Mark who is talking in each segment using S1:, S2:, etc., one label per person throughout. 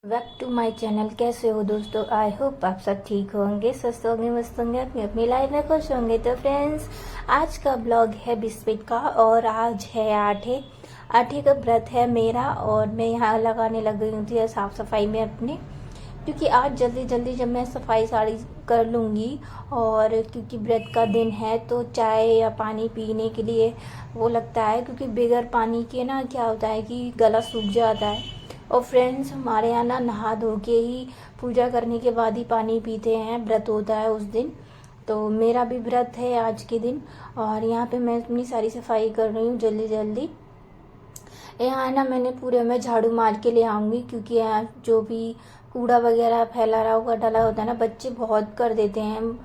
S1: Back to my channel. कैसे हो दोस्तों? आई होप आप सब ठीक होंगे, स्वस्थ होंगे, मस्त होंगे, अपनी अपनी लाइफ में खुश होंगे। तो फ्रेंड्स, आज का ब्लॉग है बिस्मित का और आज है आठे आठे का व्रत है मेरा। और मैं यहाँ लगाने लग गई थी साफ सफाई में अपने, क्योंकि आज जल्दी जल्दी जब मैं सफाई सारी कर लूँगी, और क्योंकि व्रत का दिन है तो चाय या पानी पीने के लिए वो लगता है, क्योंकि बगैर पानी के ना क्या होता है कि गला सूख जाता है। और फ्रेंड्स, हमारे यहाँ ना नहा धो के ही पूजा करने के बाद ही पानी पीते हैं, व्रत होता है उस दिन। तो मेरा भी व्रत है आज के दिन, और यहाँ पे मैं अपनी सारी सफाई कर रही हूँ जल्दी जल्दी। यहाँ ना मैंने पूरे में झाड़ू मार के ले आऊँगी, क्योंकि यहाँ जो भी कूड़ा वगैरह फैला रहा होगा, डला होता है ना, बच्चे बहुत कर देते हैं,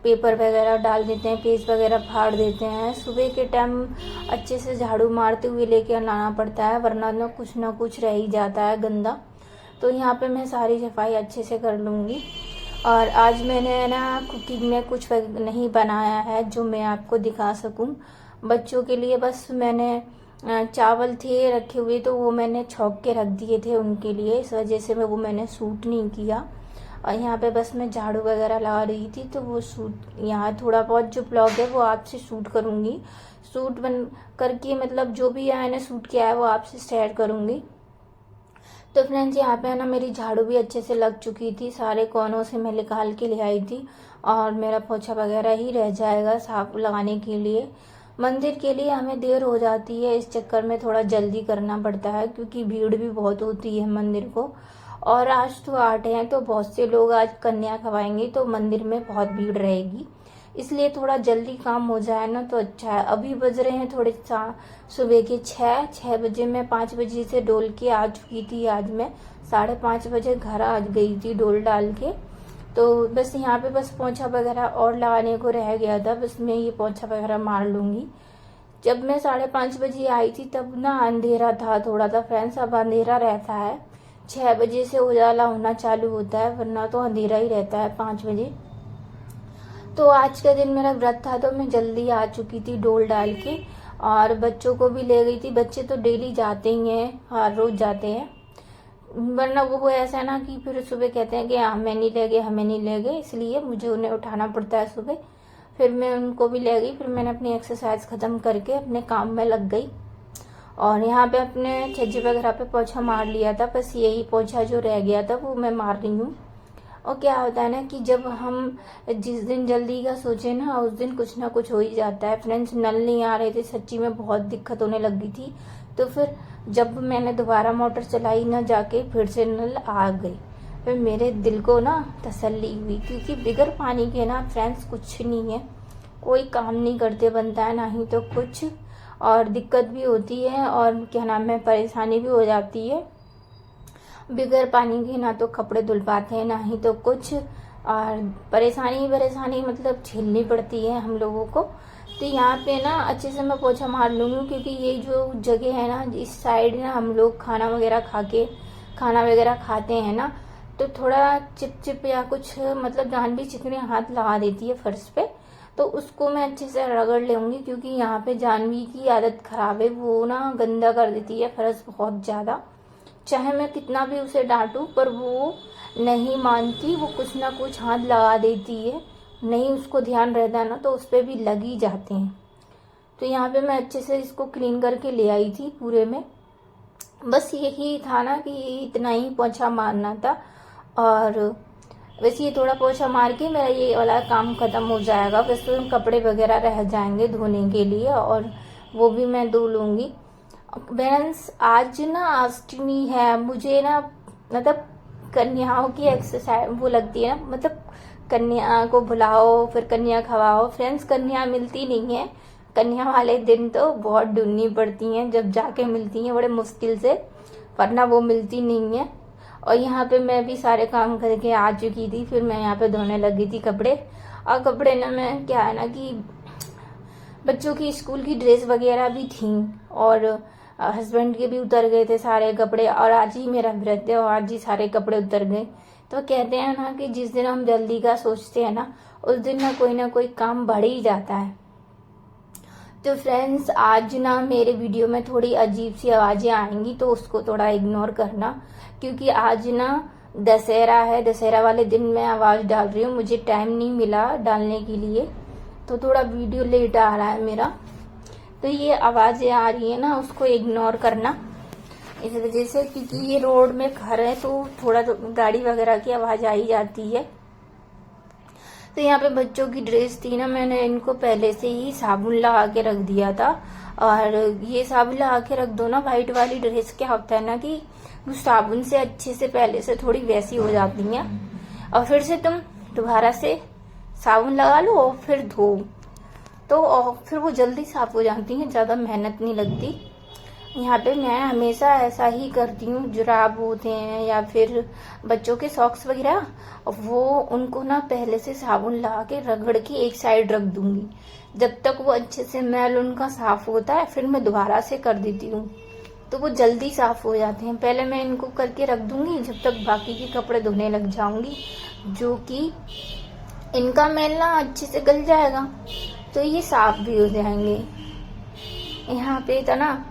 S1: पेपर वगैरह डाल देते हैं, पेज वगैरह फाड़ देते हैं। सुबह के टाइम अच्छे से झाड़ू मारते हुए लेके लाना पड़ता है, वरना ना कुछ रह ही जाता है गंदा। तो यहाँ पे मैं सारी सफाई अच्छे से कर लूँगी। और आज मैंने ना कुकिंग में कुछ नहीं बनाया है जो मैं आपको दिखा सकूँ बच्चों के लिए। बस मैंने चावल थे रखे हुए, तो वो मैंने छौंक के रख दिए थे उनके लिए, इस वजह से मैंने सूट नहीं किया। और यहाँ पे बस मैं झाड़ू वगैरह लगा रही थी, तो वो सूट यहाँ थोड़ा बहुत जो ब्लॉग है वो आपसे शूट करूँगी, सूट बन करके, मतलब जो भी यहाँ ने सूट किया है वो आपसे शेयर करूँगी। तो फ्रेंड्स, यहाँ पे है ना मेरी झाड़ू भी अच्छे से लग चुकी थी, सारे कोनों से मैं निकाल के ले आई थी, और मेरा पोछा वगैरह ही रह जाएगा साफ लगाने के लिए। मंदिर के लिए हमें देर हो जाती है, इस चक्कर में थोड़ा जल्दी करना पड़ता है, क्योंकि भीड़ भी बहुत होती है मंदिर को। और आज तो 8 है, तो बहुत से लोग आज कन्या खवाएंगे, तो मंदिर में बहुत भीड़ रहेगी, इसलिए थोड़ा जल्दी काम हो जाए ना तो अच्छा है। अभी बज रहे हैं थोड़े सुबह के 6 बजे। मैं 5 बजे से डोल के आ चुकी थी। आज मैं 5:30 बजे घर आ गई थी डोल डाल के। तो बस यहाँ पे बस पोछा वगैरह और लगाने को रह गया था, बस मैं ये पोछा वगैरह मार लूँगी। जब मैं 5:30 बजे आई थी तब ना अंधेरा था थोड़ा सा फ्रेंड्स, अब अंधेरा रहता है। 6 बजे से उजाला होना चालू होता है, वरना तो अंधेरा ही रहता है 5 बजे। तो आज का दिन मेरा व्रत था, तो मैं जल्दी आ चुकी थी डोल डाल के, और बच्चों को भी ले गई थी। बच्चे तो डेली जाते ही हैं, हर रोज जाते हैं, वरना वो ऐसा है ना कि फिर सुबह कहते हैं कि हमें नहीं ले गए, हमें नहीं ले गए, इसलिए मुझे उन्हें उठाना पड़ता है सुबह। फिर मैं उनको भी ले गई, फिर मैंने अपनी एक्सरसाइज खत्म करके अपने काम में लग गई। और यहाँ पे अपने छज्जे वगैरह पे पोछा मार लिया था, बस यही पोछा जो रह गया था वो मैं मार रही हूँ। और क्या होता है ना कि जब हम जिस दिन जल्दी का सोचे ना, उस दिन कुछ ना कुछ हो ही जाता है। फ्रेंड्स, नल नहीं आ रहे थे, सच्ची में बहुत दिक्कत होने लगी थी। तो फिर जब मैंने दोबारा मोटर चलाई ना जाके, फिर से नल आ गई। फिर मेरे दिल को ना तसल्ली हुई, क्योंकि बिगर पानी के ना फ्रेंड्स कुछ नहीं है, कोई काम नहीं करते बनता है, ना ही तो कुछ, और दिक्कत भी होती है, और क्या नाम है, परेशानी भी हो जाती है। बगैर पानी के ना तो कपड़े धुल पाते हैं, ना ही तो कुछ, और परेशानी मतलब झेलनी पड़ती है हम लोगों को। तो यहाँ पे ना अच्छे से मैं पोछा मार लूँगी, क्योंकि ये जो जगह है ना, इस साइड ना हम लोग खाना वगैरह खाते हैं ना, तो थोड़ा चिप या कुछ, मतलब जान भी चिकने हाथ लगा देती है फर्श पे, तो उसको मैं अच्छे से रगड़ लूँगी, क्योंकि यहाँ पे जानवी की आदत खराब है, वो ना गंदा कर देती है फर्श बहुत ज़्यादा। चाहे मैं कितना भी उसे डांटूं, पर वो नहीं मानती, वो कुछ ना कुछ हाथ लगा देती है, नहीं उसको ध्यान रहता है ना, तो उस पर भी लग ही जाते हैं। तो यहाँ पे मैं अच्छे से इसको क्लीन करके ले आई थी पूरे में। बस यही था ना कि इतना ही पोछा मारना था, और वैसे ये थोड़ा पोछा मार के मेरा ये वाला काम खत्म हो जाएगा। वैसे तो कपड़े वगैरह रह जाएंगे धोने के लिए, और वो भी मैं धो लूँगी। फ्रेंड्स, आज ना अष्टमी है, मुझे ना मतलब कन्याओं की एक्सरसाइज वो लगती है ना, मतलब कन्या को बुलाओ फिर कन्या खवाओ। फ्रेंड्स, कन्या मिलती नहीं है, कन्या वाले दिन तो बहुत ढूंढनी पड़ती हैं, जब जाके मिलती हैं बड़े मुश्किल से, वरना वो मिलती नहीं है। और यहाँ पे मैं भी सारे काम करके आ चुकी थी, फिर मैं यहाँ पे धोने लगी थी कपड़े। और कपड़े ना, मैं क्या है ना कि बच्चों की स्कूल की ड्रेस वगैरह भी थी, और हस्बैंड के भी उतर गए थे सारे कपड़े, और आज ही मेरा व्रत है और आज ही सारे कपड़े उतर गए। तो कहते हैं ना कि जिस दिन हम जल्दी का सोचते हैं ना, उस दिन ना कोई काम बढ़ ही जाता है। तो फ्रेंड्स आज ना मेरे वीडियो में थोड़ी अजीब सी आवाज़ें आएंगी, तो उसको थोड़ा इग्नोर करना, क्योंकि आज ना दशहरा है। दशहरा वाले दिन मैं आवाज़ डाल रही हूँ, मुझे टाइम नहीं मिला डालने के लिए, तो थोड़ा वीडियो लेट आ रहा है मेरा। तो ये आवाज़ें आ रही है ना, उसको इग्नोर करना इस वजह से, क्योंकि ये रोड में घर है तो थोड़ा तो गाड़ी वगैरह की आवाज़ आ ही जाती है। तो यहाँ पे बच्चों की ड्रेस थी ना, मैंने इनको पहले से ही साबुन लगा के रख दिया था। और ये साबुन लगा के रख दो ना, वाइट वाली ड्रेस क्या होता है ना कि वो साबुन से अच्छे से पहले से थोड़ी वैसी हो जाती हैं, और फिर से तुम दोबारा से साबुन लगा लो और फिर धो, तो और फिर वो जल्दी साफ हो जाती हैं, ज़्यादा मेहनत नहीं लगती। यहाँ पे मैं हमेशा ऐसा ही करती हूँ। जुराब होते हैं या फिर बच्चों के सॉक्स वगैरह, वो उनको ना पहले से साबुन लगा के रगड़ के एक साइड रख दूंगी, जब तक वो अच्छे से मैल उनका साफ होता है फिर मैं दोबारा से कर देती हूँ, तो वो जल्दी साफ हो जाते हैं। पहले मैं इनको करके रख दूंगी जब तक बाकी के कपड़े धोने लग जाऊंगी, जो कि इनका मैल ना अच्छे से गल जाएगा, तो ये साफ भी हो जाएंगे। यहाँ पे था ना,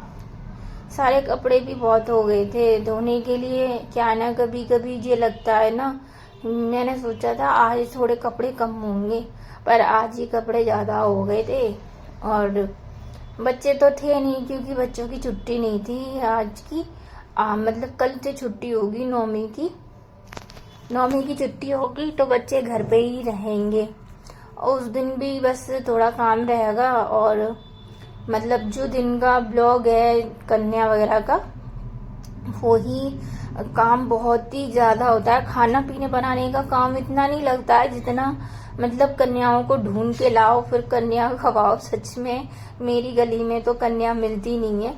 S1: सारे कपड़े भी बहुत हो गए थे धोने के लिए। क्या ना, कभी कभी ये लगता है ना, मैंने सोचा था आज थोड़े कपड़े कम होंगे, पर आज ही कपड़े ज़्यादा हो गए थे। और बच्चे तो थे नहीं, क्योंकि बच्चों की छुट्टी नहीं थी आज की। मतलब कल से छुट्टी होगी, 9वीं की छुट्टी होगी, तो बच्चे घर पे ही रहेंगे। उस दिन भी बस थोड़ा काम रहेगा, और मतलब जो दिन का ब्लॉग है कन्या वगैरह का, वो ही काम बहुत ही ज़्यादा होता है। खाना पीने बनाने का काम इतना नहीं लगता है जितना मतलब कन्याओं को ढूंढ के लाओ फिर कन्या खवाओ। सच में मेरी गली में तो कन्या मिलती नहीं है।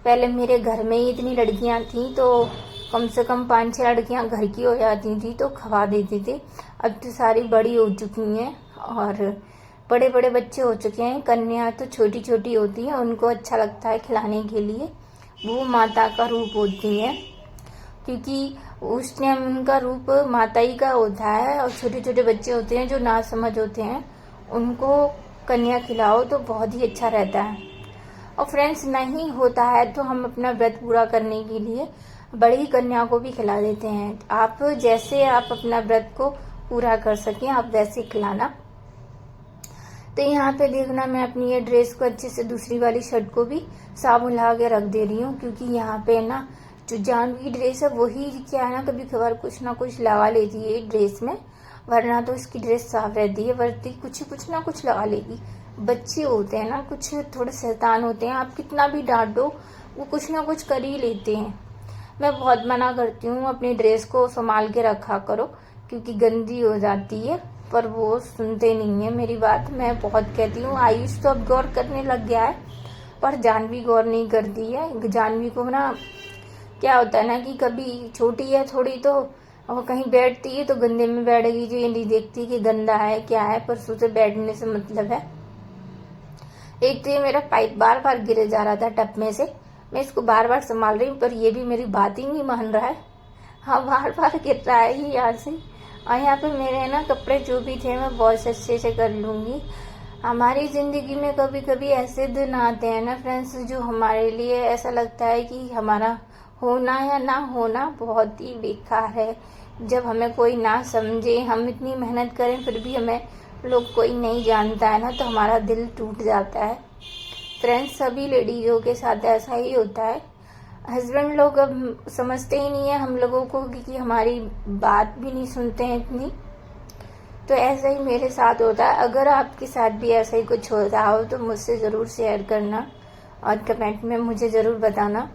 S1: पहले मेरे घर में ही इतनी लड़कियां थी, तो कम से कम 5-6 लड़कियां घर की हो जाती थी तो खवा देती थी। अब तो सारी बड़ी हो चुकी हैं और बड़े बड़े बच्चे हो चुके हैं। कन्या तो छोटी छोटी होती है, उनको अच्छा लगता है खिलाने के लिए, वो माता का रूप होती है, क्योंकि उस टाइम उनका रूप माता ही का होता है। और छोटे छोटे बच्चे होते हैं जो ना समझ होते हैं, उनको कन्या खिलाओ तो बहुत ही अच्छा रहता है। और फ्रेंड्स, नहीं होता है तो हम अपना व्रत पूरा करने के लिए बड़ी कन्या को भी खिला देते हैं। आप जैसे आप अपना व्रत को पूरा कर सकें आप वैसे खिलाना। तो यहाँ पे देखना, मैं अपनी ये ड्रेस को अच्छे से, दूसरी वाली शर्ट को भी साबुन लगा के रख दे रही हूँ, क्योंकि यहाँ पे ना जो जानवी की ड्रेस है वही क्या है ना, कभी कभार कुछ ना कुछ लगा लेती है ड्रेस में, वरना तो इसकी ड्रेस साफ रहती है। वरती कुछ ना कुछ लगा लेगी। बच्चे होते हैं ना, कुछ थोड़े शैतान होते हैं, आप कितना भी डांटो वो कुछ ना कुछ कर ही लेते हैं। मैं बहुत मना करती हूँ अपनी ड्रेस को संभाल के रखा करो, क्योंकि गंदी हो जाती है, पर वो सुनते नहीं है मेरी बात। मैं बहुत कहती हूँ। आयुष तो अब गौर करने लग गया है, पर जानवी गौर नहीं करती है। जानवी को ना क्या होता है ना कि कभी छोटी है थोड़ी, तो वो कहीं बैठती है तो गंदे में बैठ गई, जो ये नहीं देखती कि गंदा है क्या है, पर उसे बैठने से मतलब है। एक तो ये मेरा पाइप बार बार गिरे जा रहा था टप में से, मैं इसको बार बार संभाल रही हूँ, पर ये भी मेरी बात ही नहीं मान रहा है। हाँ, बार बार गिर रहा है ये यहाँ से। और यहाँ पे मेरे ना कपड़े जो भी थे मैं बहुत अच्छे से कर लूँगी। हमारी ज़िंदगी में कभी कभी ऐसे दिन आते हैं ना फ्रेंड्स, जो हमारे लिए ऐसा लगता है कि हमारा होना या ना होना बहुत ही बेकार है। जब हमें कोई ना समझे, हम इतनी मेहनत करें फिर भी हमें लोग कोई नहीं जानता है ना, तो हमारा दिल टूट जाता है। फ्रेंड्स, सभी लेडीज़ों के साथ ऐसा ही होता है। हस्बैंड लोग अब समझते ही नहीं है हम लोगों को, क्योंकि हमारी बात भी नहीं सुनते हैं इतनी। तो ऐसा ही मेरे साथ होता है। अगर आपके साथ भी ऐसा ही कुछ होता हो तो मुझसे ज़रूर शेयर करना और कमेंट में मुझे ज़रूर बताना।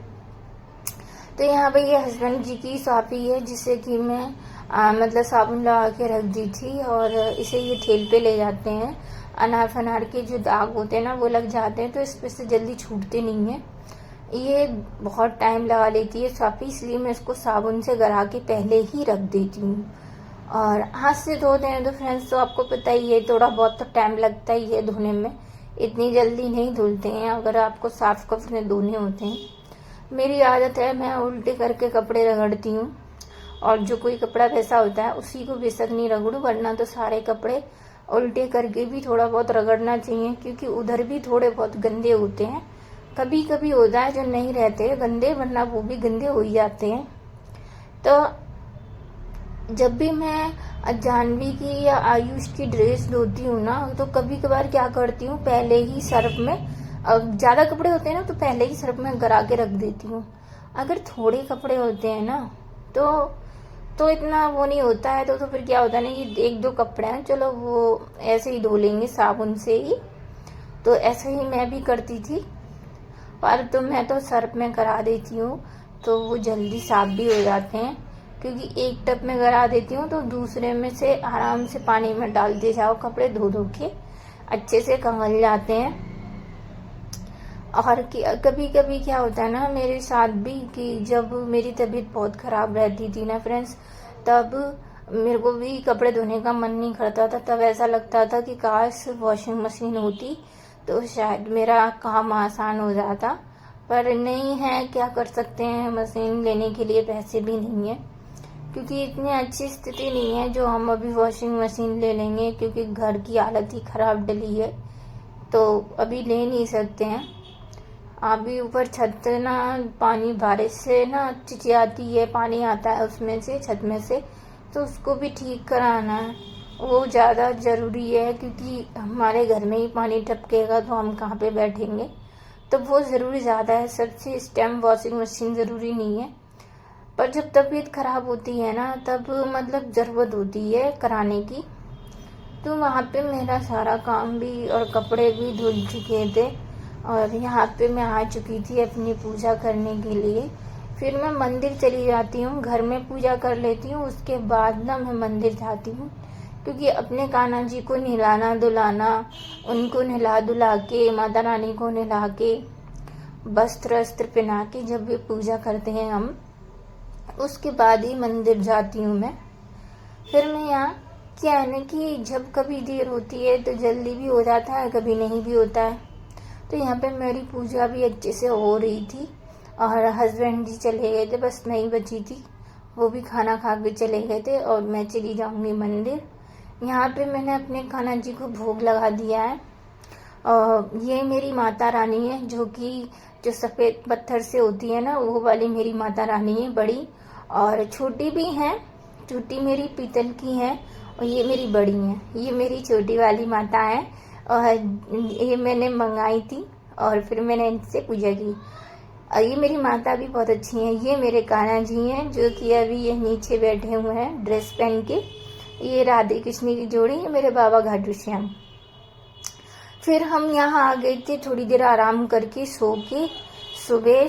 S1: तो यहाँ पे ये हस्बैंड जी की सॉफी है, जिसे कि मैं मतलब साबुन लगा के रख दी थी, और इसे ये ठेल पे ले जाते हैं। अनार फनार के जो दाग होते हैं ना वो लग जाते हैं, तो इस पर से जल्दी छूटते नहीं हैं। ये बहुत टाइम लगा लेती है सॉफी, इसलिए मैं इसको साबुन से गरा के पहले ही रख देती हूँ। और हाथ से धोते हैं तो फ्रेंड्स तो आपको पता ही है, थोड़ा बहुत तो टाइम लगता ही है धोने में, इतनी जल्दी नहीं धुलते हैं अगर आपको साफ कपड़े धोने होते हैं। मेरी आदत है, मैं उल्टे करके कपड़े रगड़ती हूँ, और जो कोई कपड़ा वैसा होता है उसी को बेशक नहीं रगड़ूँ, वरना तो सारे कपड़े उल्टे करके भी थोड़ा बहुत रगड़ना चाहिए, क्योंकि उधर भी थोड़े बहुत गंदे होते हैं। कभी कभी होता है जो नहीं रहते गंदे, वरना वो भी गंदे हो ही जाते हैं। तो जब भी मैं जाह्नवी की या आयुष की ड्रेस धोती हूँ ना, तो कभी कभार क्या करती हूँ, पहले ही सर्फ में, ज़्यादा कपड़े होते हैं ना तो पहले ही सर्फ में गरा के रख देती हूँ। अगर थोड़े कपड़े होते हैं ना तो इतना वो नहीं होता है। तो फिर क्या होता है ना, कि एक दो कपड़े हैं, चलो वो ऐसे ही धो लेंगे साबुन से ही। तो ऐसे ही मैं भी करती थी, पर तो मैं तो सर्फ में करा देती हूँ, तो वो जल्दी साफ भी हो जाते हैं। क्योंकि एक टब में करा देती हूँ तो दूसरे में से आराम से पानी में डालते जाओ, कपड़े धो धो के अच्छे से कंगल जाते हैं। और कभी कभी क्या होता है ना मेरे साथ भी, कि जब मेरी तबीयत बहुत ख़राब रहती थी ना फ्रेंड्स, तब मेरे को भी कपड़े धोने का मन नहीं करता था। तब ऐसा लगता था कि काश वॉशिंग मशीन होती तो शायद मेरा काम आसान हो जाता, पर नहीं है, क्या कर सकते हैं। मशीन लेने के लिए पैसे भी नहीं है, क्योंकि इतनी अच्छी स्थिति नहीं है जो हम अभी वॉशिंग मशीन ले लेंगे, क्योंकि घर की हालत ही ख़राब डली है, तो अभी ले नहीं सकते हैं। अभी ऊपर छत ना पानी बारिश से ना चिचियाती है, पानी आता है उसमें से, छत में से, तो उसको भी ठीक कराना है। वो ज़्यादा ज़रूरी है, क्योंकि हमारे घर में ही पानी टपकेगा तो हम कहाँ पे बैठेंगे। तो वो ज़रूरी ज़्यादा है सबसे, इस टाइम वॉशिंग मशीन ज़रूरी नहीं है। पर जब तबीयत ख़राब होती है ना, तब मतलब ज़रूरत होती है कराने की। तो वहाँ पे मेरा सारा काम भी और कपड़े भी धुल चुके थे, और यहाँ पे मैं आ चुकी थी अपनी पूजा करने के लिए। फिर मैं मंदिर चली जाती हूँ, घर में पूजा कर लेती हूँ, उसके बाद ना मैं मंदिर जाती हूँ, क्योंकि अपने कान्हा जी को नहलाना धुलाना, उनको नहला धुला के, माता रानी को नहला के, वस्त्र वस्त्र पहना के जब भी पूजा करते हैं हम, उसके बाद ही मंदिर जाती हूँ मैं। फिर मैं यहाँ क्या है ना, कि जब कभी देर होती है तो जल्दी भी हो जाता है, कभी नहीं भी होता है। तो यहाँ पे मेरी पूजा भी अच्छे से हो रही थी, और हस्बैंड जी चले गए थे, बस मैं ही बची थी। वो भी खाना खा के चले गए थे, और मैं चली जाऊँगी मंदिर। यहाँ पे मैंने अपने कान्हा जी को भोग लगा दिया है। ये मेरी माता रानी है, जो सफ़ेद पत्थर से होती है ना, वो वाली मेरी माता रानी है, बड़ी। और छोटी भी हैं, छोटी मेरी पीतल की हैं, और ये मेरी बड़ी हैं। ये मेरी छोटी वाली माता है, और ये मैंने मंगाई थी, और फिर मैंने इनसे पूजा की। और ये मेरी माता भी बहुत अच्छी हैं। ये मेरे कान्हा जी हैं, जो कि अभी ये नीचे बैठे हुए हैं ड्रेस पहन के। ये राधे कृष्ण की जोड़ी है, मेरे बाबा घाटू श्याम। फिर हम यहाँ आ गए थे, थोड़ी देर आराम करके सो के, सुबह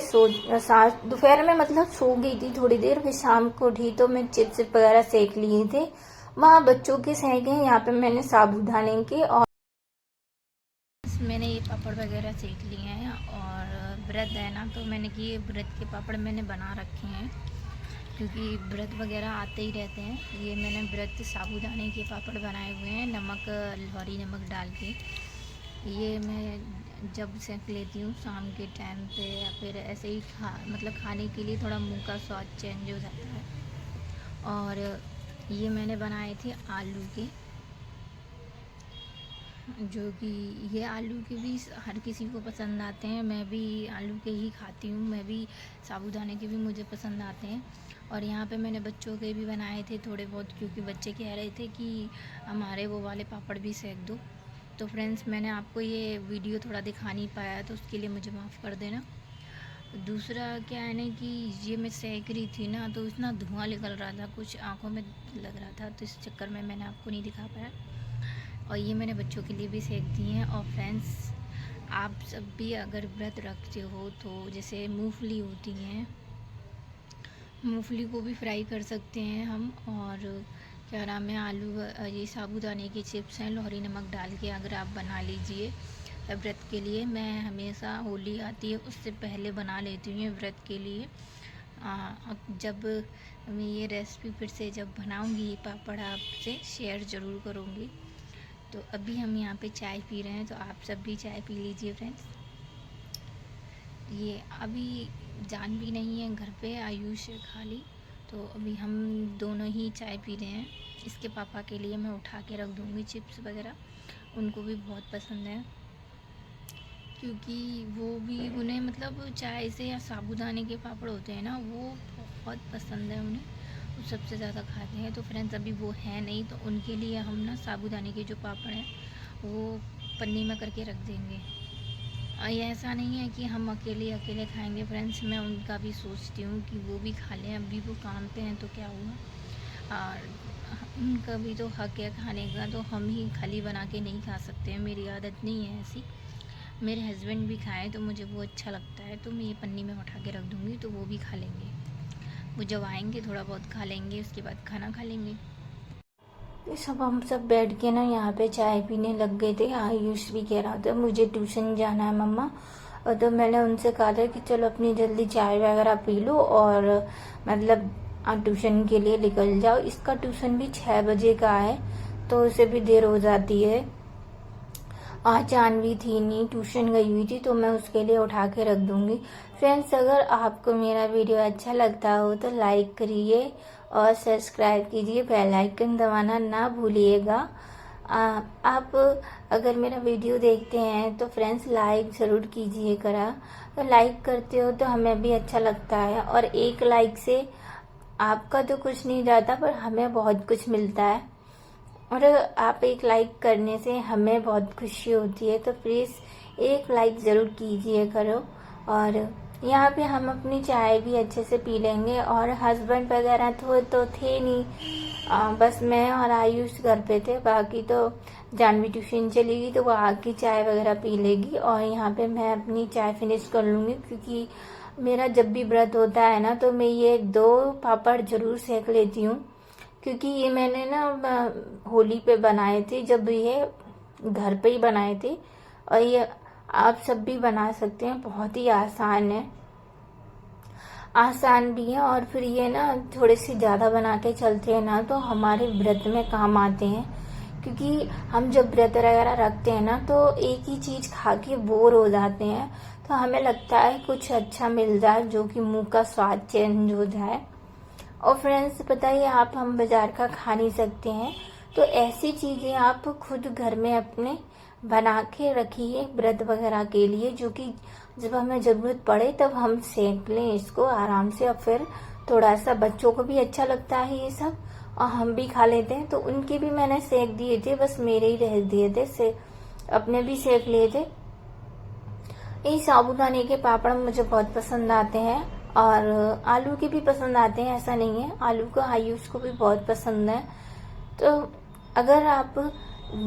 S1: दोपहर में मतलब सो गई थी थोड़ी देर। फिर शाम को उठी तो मैं चिप्स वगैरह सेक लिए थे, वहाँ बच्चों के सेके हैं, यहाँ पे मैंने साबूदाने के, और मैंने ये पापड़ वगैरह सेक लिए हैं। और व्रत है ना, तो मैंने कि व्रत के पापड़ मैंने बना रखे हैं, क्योंकि व्रत वगैरह आते ही रहते हैं। ये मैंने व्रत साबूदाने के पापड़ बनाए हुए हैं, नमक, लौरी नमक डाल के। ये मैं जब सेक लेती हूँ शाम के टाइम पे, या फिर ऐसे ही मतलब खाने के लिए थोड़ा मुंह का स्वाद चेंज हो जाता है। और ये मैंने बनाए थे आलू के, जो कि ये आलू के भी हर किसी को पसंद आते हैं। मैं भी आलू के ही खाती हूँ, मैं भी साबूदाने के भी मुझे पसंद आते हैं। और यहाँ पे मैंने बच्चों के भी बनाए थे थोड़े बहुत, क्योंकि बच्चे कह रहे थे कि हमारे वो वाले पापड़ भी सेक दो। तो फ्रेंड्स, मैंने आपको ये वीडियो थोड़ा दिखा नहीं पाया, तो उसके लिए मुझे माफ़ कर देना। दूसरा क्या है ना, कि ये मैं सेक रही थी ना, तो इतना धुआं निकल रहा था, कुछ आँखों में लग रहा था, तो इस चक्कर में मैंने आपको नहीं दिखा पाया। और ये मैंने बच्चों के लिए भी सेक दी हैं। और फ्रेंड्स, आप सब भी अगर व्रत रखते हो तो जैसे मूंगफली होती हैं, मूंगफली को भी फ्राई कर सकते हैं हम। और क्या नाम है, आलू, ये साबूदाने के चिप्स हैं, लौरी नमक डाल के अगर आप बना लीजिए व्रत के लिए। मैं हमेशा होली आती है उससे पहले बना लेती हूँ व्रत के लिए। जब मैं ये रेसिपी फिर से जब बनाऊँगी, ये पापड़ आपसे शेयर ज़रूर करूँगी। तो अभी हम यहाँ पे चाय पी रहे हैं, तो आप सब भी चाय पी लीजिए फ्रेंड्स। ये अभी जाह्नवी नहीं है घर पे, आयुष खाली, तो अभी हम दोनों ही चाय पी रहे हैं। इसके पापा के लिए मैं उठा के रख दूँगी चिप्स वगैरह, उनको भी बहुत पसंद है, क्योंकि वो भी उन्हें मतलब चाय से या साबूदाने के पापड़ होते हैं ना, वो बहुत पसंद है उन्हें, वो सबसे ज़्यादा खाते हैं। तो फ्रेंड्स अभी वो है नहीं, तो उनके लिए हम ना साबूदाने के जो पापड़ हैं वो पन्नी में करके रख देंगे। ये ऐसा नहीं है कि हम अकेले खाएंगे फ्रेंड्स, मैं उनका भी सोचती हूँ कि वो भी खा लें। अभी वो काम पे हैं तो क्या हुआ, और उनका भी तो हक है खाने का, तो हम ही खाली बना के नहीं खा सकते हैं। मेरी आदत नहीं है ऐसी, मेरे हस्बैंड भी खाएं तो मुझे वो अच्छा लगता है, तो मैं ये पन्नी में उठा के रख दूँगी, तो वो भी खा लेंगे। वो जब आएंगे थोड़ा बहुत खा लेंगे, उसके बाद खाना खा लेंगे। सब हम सब बैठ के ना यहाँ पे चाय पीने लग गए थे। आयुष भी कह रहा था मुझे ट्यूशन जाना है मम्मा, और तो मैंने उनसे कहा था कि चलो अपनी जल्दी चाय वगैरह पी लो और मतलब ट्यूशन के लिए निकल जाओ। इसका ट्यूशन भी 6 बजे का है, तो उसे भी देर हो जाती है। आज जानवी थी नहीं, ट्यूशन गई हुई थी, तो मैं उसके लिए उठा के रख दूंगी। फ्रेंड्स, अगर आपको मेरा वीडियो अच्छा लगता हो तो लाइक करिए और सब्सक्राइब कीजिए, बेल आइकन दबाना ना भूलिएगा। आप अगर मेरा वीडियो देखते हैं तो फ्रेंड्स लाइक ज़रूर कीजिए करा, तो लाइक करते हो तो हमें भी अच्छा लगता है, और एक लाइक से आपका तो कुछ नहीं जाता पर हमें बहुत कुछ मिलता है, और आप एक लाइक करने से हमें बहुत खुशी होती है। तो प्लीज़ एक लाइक ज़रूर कीजिए करो। और यहाँ पे हम अपनी चाय भी अच्छे से पी लेंगे, और हस्बैंड वगैरह तो थे नहीं, बस मैं और आयुष घर पे थे, बाकी तो जानवी ट्यूशन चली गई, तो वो आके चाय वगैरह पी लेगी, और यहाँ पे मैं अपनी चाय फिनिश कर लूँगी। क्योंकि मेरा जब भी व्रत होता है ना, तो मैं ये 2 पापड़ ज़रूर सेक लेती हूँ, क्योंकि ये मैंने ना होली पे बनाए थे, जब ये घर पे ही बनाए थे, और ये आप सब भी बना सकते हैं, बहुत ही आसान भी है। और फिर ये ना थोड़े से ज़्यादा बना के चलते हैं ना, तो हमारे व्रत में काम आते हैं, क्योंकि हम जब व्रत वगैरह रखते हैं ना, तो एक ही चीज़ खा के बोर हो जाते हैं, तो हमें लगता है कुछ अच्छा मिल जाए जो कि मुंह का स्वाद चेंज हो जाए। और फ्रेंड्स, पता ही आप हम बाजार का खा नहीं सकते हैं, तो ऐसी चीज़ें आप खुद घर में अपने बना के रखिए व्रत वगैरह के लिए, जो कि जब हमें ज़रूरत पड़े तब हम सेक लें इसको आराम से। और फिर थोड़ा सा बच्चों को भी अच्छा लगता है ये सब, और हम भी खा लेते हैं, तो उनके भी मैंने सेक दिए थे, बस मेरे ही रह दिए थे, से अपने भी सेक लिए थे। ये साबूदाने के पापड़ मुझे बहुत पसंद आते हैं, और आलू के भी पसंद आते हैं, ऐसा नहीं है, आलू का आयुष को भी बहुत पसंद है। तो अगर आप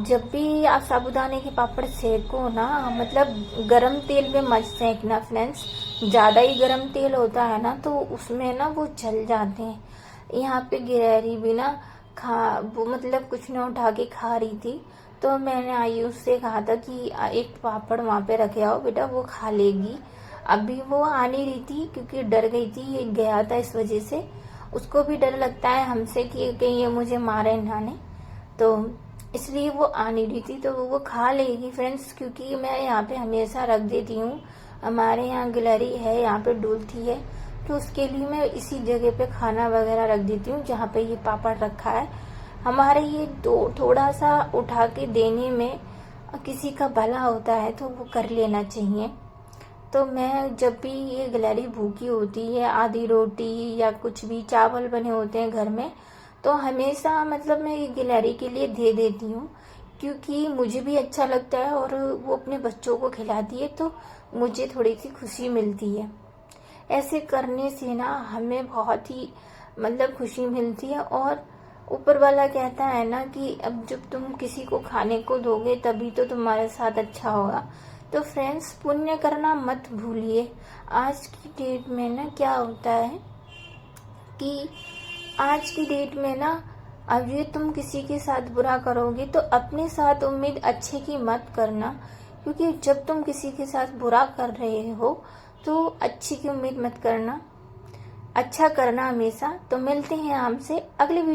S1: जब भी आप साबूदाने के पापड़ सेको ना, मतलब गरम तेल में मत सेकना फ्रेंड्स, ज़्यादा ही गरम तेल होता है ना, तो उसमें ना वो जल जाते हैं। यहाँ पे गिरहरी भी ना वो मतलब कुछ ना उठा के खा रही थी, तो मैंने आयुष से कहा था कि एक पापड़ वहाँ पे रखे आओ बेटा, वो खा लेगी। अभी वो आ नहीं रही थी, क्योंकि डर गई थी, ये गया था इस वजह से। उसको भी डर लगता है हमसे कि कहीं ये मुझे मारे ना ने, तो इसलिए वो आ नहीं रही थी, तो वो खा लेगी फ्रेंड्स, क्योंकि मैं यहाँ पे हमेशा रख देती हूँ। हमारे यहाँ गिलहरी है, यहाँ पे डुलती है, तो उसके लिए मैं इसी जगह पे खाना वगैरह रख देती हूँ जहाँ पे ये पापड़ रखा है। हमारे ये थोड़ा सा उठा के देने में किसी का भला होता है, तो वो कर लेना चाहिए। तो मैं जब भी ये गिलहरी भूखी होती है, आधी रोटी या कुछ भी चावल बने होते हैं घर में, तो हमेशा मतलब मैं ये गिलहरी के लिए दे देती हूँ, क्योंकि मुझे भी अच्छा लगता है, और वो अपने बच्चों को खिलाती है, तो मुझे थोड़ी सी खुशी मिलती है। ऐसे करने से ना हमें बहुत ही मतलब खुशी मिलती है, और ऊपर वाला कहता है ना कि अब जब तुम किसी को खाने को दोगे तभी तो तुम्हारे साथ अच्छा होगा। तो फ्रेंड्स, पुण्य करना मत भूलिए। आज की डेट में ना क्या होता है कि आज की डेट में ना, अब ये तुम किसी के साथ बुरा करोगे तो अपने साथ उम्मीद अच्छे की मत करना, क्योंकि जब तुम किसी के साथ बुरा कर रहे हो तो अच्छी की उम्मीद मत करना, अच्छा करना हमेशा। तो मिलते हैं आपसे अगले वीडियो।